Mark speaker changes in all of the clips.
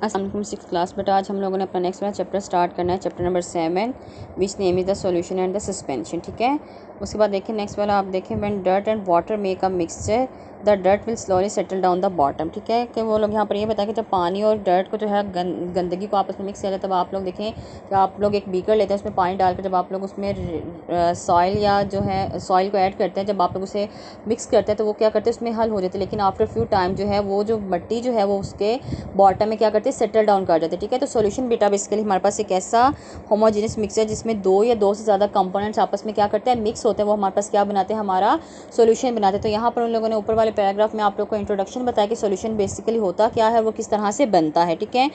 Speaker 1: अस्सलाम वालेकुम six class. But आज हम लोगों ने अपना नेक्स्ट वाला चैप्टर स्टार्ट करना है, chapter number 7, which name is the solution and the suspension. ठीक है, उसके बाद देखें नेक्स्ट वाला, आप देखें when dirt and water make a mixture the dirt will slowly settle down the bottom. ठीक है, कि वो लोग यहाँ पर ये बताएं कि जब पानी और डर्ट को जो है गंदगी को आपस में मिक्स किया जाए, तब आप लोग देखें कि आप लोग एक बीकर लेते हैं, उसमें पानी डालकर जब आप लोग उसमें सॉइल या जो है सॉइल को ऐड करते हैं, जब आप लोग उसे मिक्स करते हैं तो वो क्या करते हैं, उसमें हल हो जाते हैं। लेकिन आफ्टर फ्यू टाइम जो है वो जो मिट्टी जो है वो उसके बॉटम में क्या करते हैं, सेटल डाउन कर जाते हैं। ठीक है, तो सॉल्यूशन बेटा बेसिकली हमारे पास एक ऐसा होमोजेनियस मिक्सचर जिसमें दो या दो से ज़्यादा कंपोनेंट्स आपस में क्या करते हैं, मिक्स होते हैं, वो हमारे पास क्या बनाते हैं, हमारा सॉल्यूशन बनाते हैं। तो यहाँ पर उन लोगों ने ऊपर वाले पैराग्राफ में आप लोग को इंट्रोडक्शन बताया कि सॉल्यूशन बेसिकली होता क्या है, वो किस तरह से बनता है। ठीक है,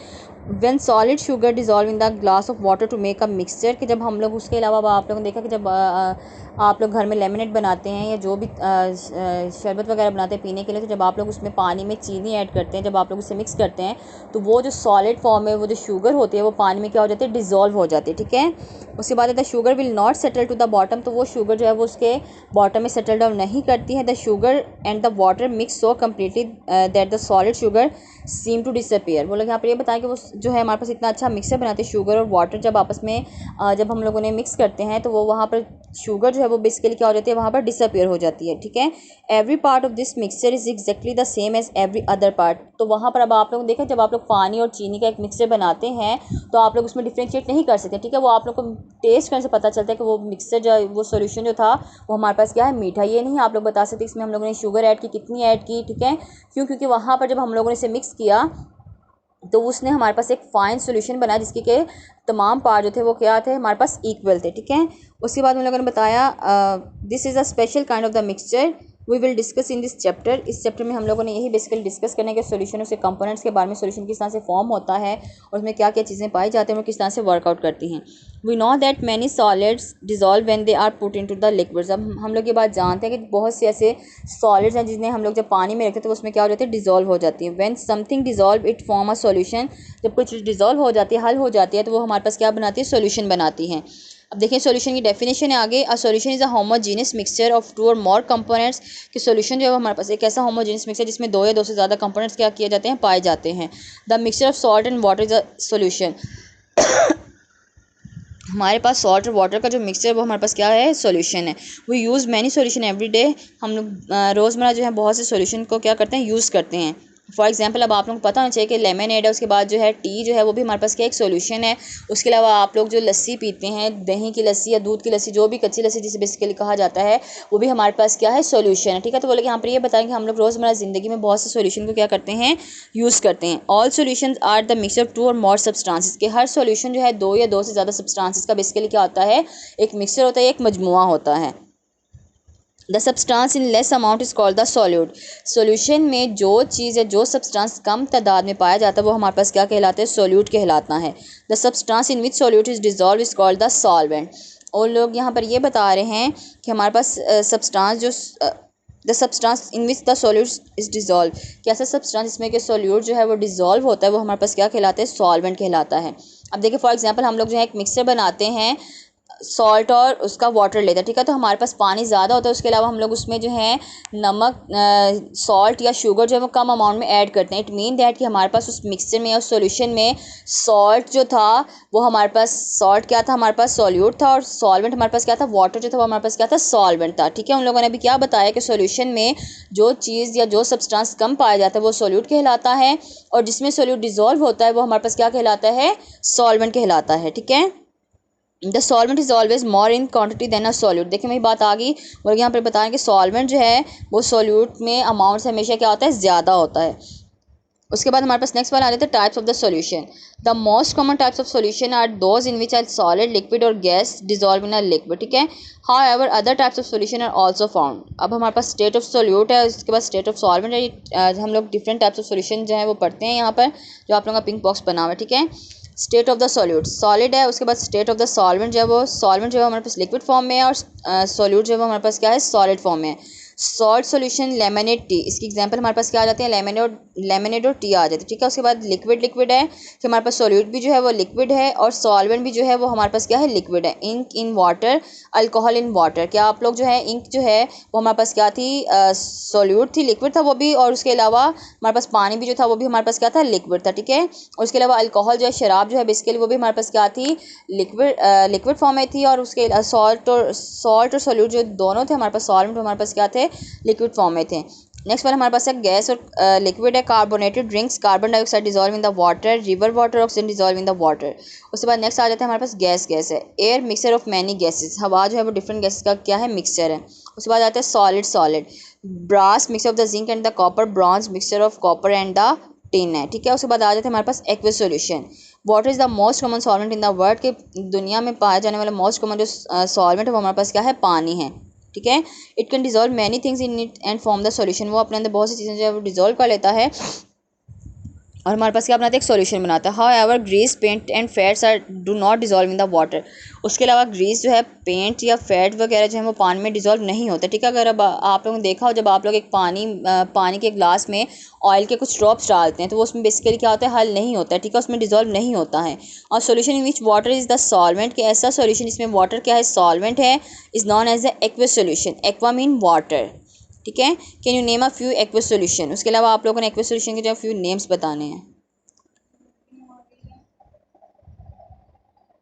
Speaker 1: when solid sugar dissolve in the glass of water to make a mixture, कि जब हम लोग उसके अलावा आप लोगों ने देखा कि जब आप लोग घर में लेमनेड बनाते हैं या जो भी शरबत वगैरह बनाते हैं पीने के लिए, तो जब आप लोग उसमें पानी में चीनी ऐड करते हैं, जब आप लोग उसे मिक्स करते हैं तो वो जो सॉलिड फॉर्म है, वो जो शुगर होती है वो पानी में क्या हो जाती है, डिज़ोल्व हो जाती है। ठीक है, उसके बाद the sugar will not settle to the bottom, तो वो शुगर जो है वो उसके बॉटम में सेटल डाउन नहीं करती है। The sugar and the water mix so completely that the solid sugar seem to disappear. वो लोग यहाँ पर ये बताएं कि वो जो है हमारे पास इतना अच्छा मिक्सर बनाते हैं, शुगर और वाटर जब आपस में जब हम लोगों ने मिक्स करते हैं तो वो वहाँ पर शुगर जो है वो बेसिकली क्या हो जाती है, वहाँ पर डिसअपियर हो जाती है। ठीक है, every part of this mixture is exactly the same as every other part. तो वहाँ पर अब आप लोग देखें, जब आप लोग पानी और चीनी का एक मिक्सचर बनाते हैं तो आप लोग उसमें डिफ्रेंशिएट नहीं कर सकते। ठीक है, वो आप लोग को टेस्ट करने से पता चलता है कि वो मिक्सचर जो वो सॉल्यूशन जो था वो हमारे पास क्या है, मीठा। ये नहीं आप लोग बता सकते इसमें हम लोगों ने शुगर ऐड की, कितनी ऐड की। ठीक है, क्यों, क्योंकि वहाँ पर जब हम लोगों ने इसे मिक्स किया तो उसने हमारे पास एक फाइन सॉल्यूशन बनाया जिसके के तमाम पार्ट जो थे वो क्या थे, हमारे पास इक्वल थे। ठीक है, उसके बाद उन लोगों ने बताया this is a special kind of the mixture we will discuss in this chapter. इस चैप्टर में हम लोगों ने यही बेसिकली डिस्कस करने के सॉल्यूशन, उसके कंपोनेंट्स के बारे में, सॉल्यूशन किस तरह से फॉर्म होता है और उसमें क्या क्या चीज़ें पाई जाती हैं और किस तरह से वर्कआउट करती हैं। We know that many solids dissolve when they are put into the liquids. अब हम लोग ये बात जानते हैं कि बहुत से ऐसे सॉलिड्स हैं जिन्हें हम लोग जब पानी में रखते हैं तो उसमें क्या हो जाती है, डिजॉल्व हो जाती है। When something dissolve it form a solution, जब कुछ डिजॉल्व हो जाती है, हल हो जाती है, तो वो हमारे पास क्या बनाती है, सॉल्यूशन बनाती है। अब देखिए सॉल्यूशन की डेफिनेशन है आगे, a solution is a homogeneous mixture of two or more components. कि सॉल्यूशन जो है हमारे पास एक ऐसा होमोजेनियस मिक्सचर जिसमें दो या दो से ज़्यादा कंपोनेंट्स क्या किए जाते हैं, पाए जाते हैं। The mixture of salt and water is a solution. हमारे पास सॉल्ट और वाटर का जो मिक्सचर वो हमारे पास क्या है, सॉल्यूशन है। We use many solution every day. हम लोग रोज़मर्रा जो है बहुत से सॉल्यूशन को क्या करते हैं, यूज़ करते हैं। फॉर एग्जांपल अब आप लोगों को पता होना चाहिए कि लेमनेड है, उसके बाद जो है टी जो है वो भी हमारे पास क्या एक सॉल्यूशन है। उसके अलावा आप लोग जो लस्सी पीते हैं, दही की लस्सी या दूध की लस्सी, जो भी कच्ची लस्सी जिसे बेसिकली कहा जाता है, वो भी हमारे पास क्या है, सॉल्यूशन है। ठीक है, तो बोले यहाँ पर ये बताएं कि हम लोग रोज़मर्रा ज़िंदगी में बहुत से सॉल्यूशन को क्या करते हैं, यूज़ करते हैं। All solution are the mixture of two or more substances. के हर सॉल्यूशन जो है दो या दो से ज़्यादा सब्सटेंसेस का बेसिकली क्या होता है, एक मिक्सचर होता है, एक मजमुआ होता है। The substance in less amount is called the solute. Solution में जो चीज़ या जो सब्सटेंस कम तादाद में पाया जाता है वो हमारे पास क्या कहलाता है, सॉल्यूट कहलाता है। The substance in which solute is dissolve is called the solvent. और लोग यहाँ पर ये बता रहे हैं कि हमारे पास सब्सटेंस जो the substance in which the solute is dissolve, कि ऐसा सब्सटेंस जिसमें कि सॉल्यूट जो है वो डिजॉल्व होता है, वो हमारे पास क्या कहलाता है, सॉल्वेंट कहलाता है। अब देखिए फॉर एग्जांपल हम लोग जो है एक मिक्सचर बनाते हैं, सॉल्ट और उसका वाटर लेते हैं। ठीक है, तो हमारे पास पानी ज़्यादा होता है, उसके अलावा हम लोग उसमें जो है नमक, सॉल्ट या शुगर जो है वो कम अमाउंट में ऐड करते हैं। इट मीन दैट कि हमारे पास उस मिक्सचर में या उस सॉल्यूशन में सॉल्ट जो था वो हमारे पास सॉल्ट क्या था, हमारे पास सॉल्यूट था, और सॉल्वेंट हमारे पास क्या था, वाटर जो था वो हमारे पास क्या था, सॉल्वेंट था। ठीक है, उन लोगों ने भी क्या बताया कि सॉल्यूशन में जो चीज़ या जो सब्सटेंस कम पाया जाता है वो सॉल्यूट कहलाता है, और जिसमें सॉल्यूट डिजॉल्व होता है वो हमारे पास क्या कहलाता है, सॉल्वेंट कहलाता है। ठीक है, the solvent is always more in quantity than a solute. देखिए मेरी बात आ गई, और यहाँ पर बता रहे हैं कि सॉल्वेंट जो है वो सॉल्यूट में अमाउंट से हमेशा क्या होता है, ज़्यादा होता है। उसके बाद हमारे पास नेक्स्ट वाला आ जाता है types of the solution. The most common types of solution are those in which are solid, liquid और gas dissolve in a liquid. ठीक है, however other types of solution are also found. अब हमारे पास state of solute है, उसके बाद state of solvent है। हम लोग डिफरेंट टाइप्स ऑफ सॉल्यूशन जो है वो पढ़ते हैं यहाँ पर, जो आप लोगों का पिंक बॉक्स बना हुआ है। ठीक है, state of the solute solid है, उसके बाद स्टेट ऑफ द सॉल्वेंट जो है वो सॉल्वेंट जो है हमारे पास लिक्विड फॉर्म में है, और सॉल्यूट जो है वो हमारे पास क्या है, सॉलिड फॉर्म में है। सॉल्ट सॉल्यूशन लेमनेड टी, इसकी एग्जांपल हमारे पास क्या आ जाते हैं, लेमनेड और टी आ जाते हैं, ठीक है। उसके बाद लिक्विड है कि हमारे पास सॉल्यूट भी जो है वो लिक्विड है और सॉल्वेंट भी जो है वो हमारे पास क्या है, लिक्विड है। Ink in water, alcohol in water, क्या आप लोग जो है इंक जो है वो हमारे पास क्या थी, सॉल्यूट थी, लिक्विड था वो भी, और उसके अलावा हमारे पास पानी भी जो था वो भी हमारे पास क्या था, लिक्विड था, ठीक है। और उसके अलावा अल्कोहल जो है, शराब जो है बेसिकली, वो भी हमारे पास क्या थी, लिक्विड फॉर्म में थी। और उसके सॉल्ट और सॉल्यूट जो दोनों थे हमारे पास, सॉल्वेंट हमारे पास क्या थे, लिक्विड फॉर्म में थे। नेक्स्ट वाला हमारे पास है गैस और लिक्विड है, carbonated drinks, carbon dioxide dissolve in the water, river water oxygen dissolve in the water. उसके बाद नेक्स्ट आ जाता है हमारे पास गैस है, air mixture of many gases, हवा जो है वो डिफरेंट गैसेस का क्या है, मिक्सचर है। उसके बाद आता है solid, brass mixture of the zinc and the copper, bronze mixture of copper and the tin है, ठीक है। उसके बाद आ जाते हैं हमारे पास aqueous solution, water is the most common solvent in the world, के दुनिया में पाया जाने वाला मोस्ट कॉमन जो सॉल्वेंट है वो हमारे पास क्या है, पानी है, ठीक है। It can dissolve many things in it and form the solution, वो अपने अंदर बहुत सी चीज़ें जो है वो डिजॉल्व कर लेता है और हमारे पास क्या बनाता है, एक सॉल्यूशन बनाता है। However grease, paint and fats are do not dissolve in the water, उसके अलावा ग्रीस जो है, पेंट या फैट वगैरह जो है वो पानी में डिजॉल्व नहीं होता, ठीक है। अगर अब आप लोगों ने देखा हो, जब आप लोग एक पानी के ग्लास में ऑयल के कुछ ड्रॉप्स डालते हैं तो वो उसमें बेसिकली क्या होता है, हल नहीं होता है, ठीक है, उसमें डिजॉल्व नहीं होता है। और solution in which water is the solvent, के ऐसा सोल्यूशन जिसमें वाटर क्या है, सॉल्वेंट है, is known as the aqueous solution, aqua mean water, ठीक है। Can you name a few aqueous solution, उसके अलावा आप लोगों ने एक्वस सोल्यूशन के जो फ्यू नेम्स बताने हैं।